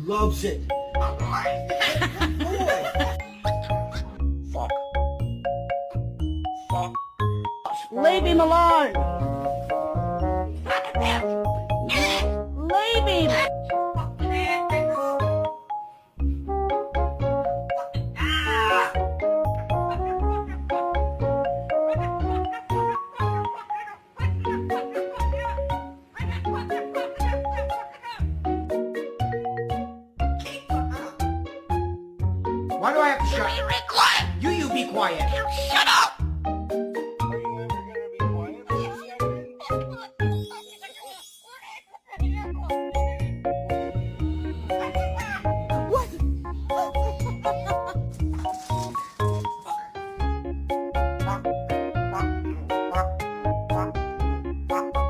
loves it. Fuck. Fuck. Leave him alone! Leave him! Why do I have to shut? Be quiet. You be quiet. Shut up.